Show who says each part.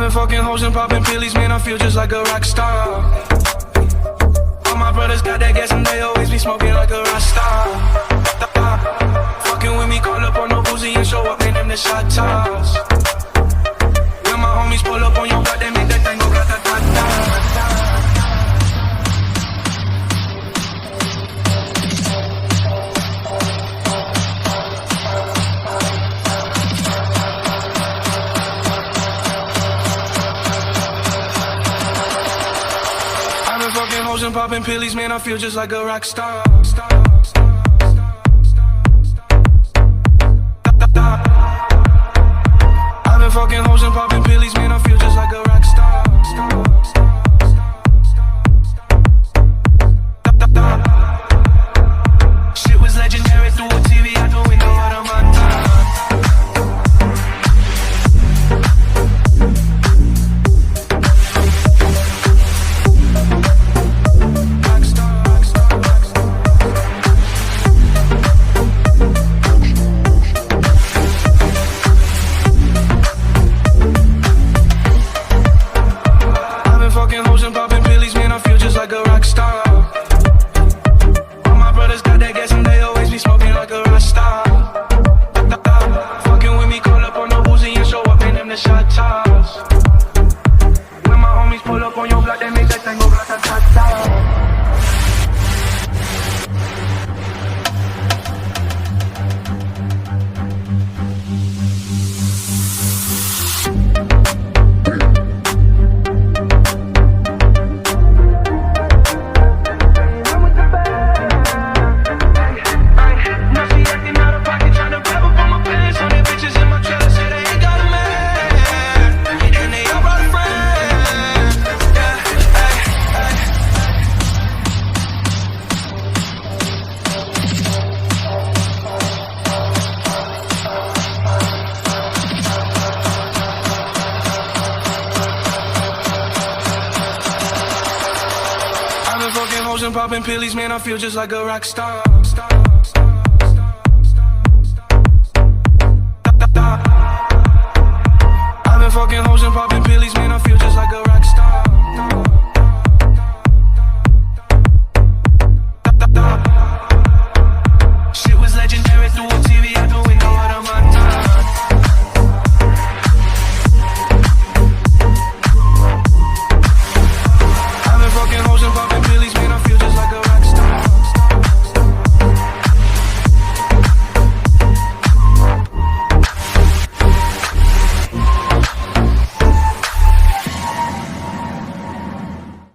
Speaker 1: been fucking hoes and popping pillies, man, I feel just like a rock star. All my brothers got that gas and they always be smoking like a rock star. Fucking with me, call up on no Uzi and show up in them the shot toss. When my homies pull up on your block, they make that thing go grata-ta-ta. Fucking hoes and popping pillies, man, I feel just like a rock star. I've been fucking hoes and popping pillies, man, I feel just like a rock star. Shit was legendary through a TV out the window of the Montana. Like a rock star. All my brothers got that gas and they always be smoking like a rock star. Fucking with me, call up on the Uzi and show up in them the shot toss. When my homies pull up on your block, they make that thing go grata-ta-ta. Fucking hoes and popping pillies, man, I feel just like a rock star.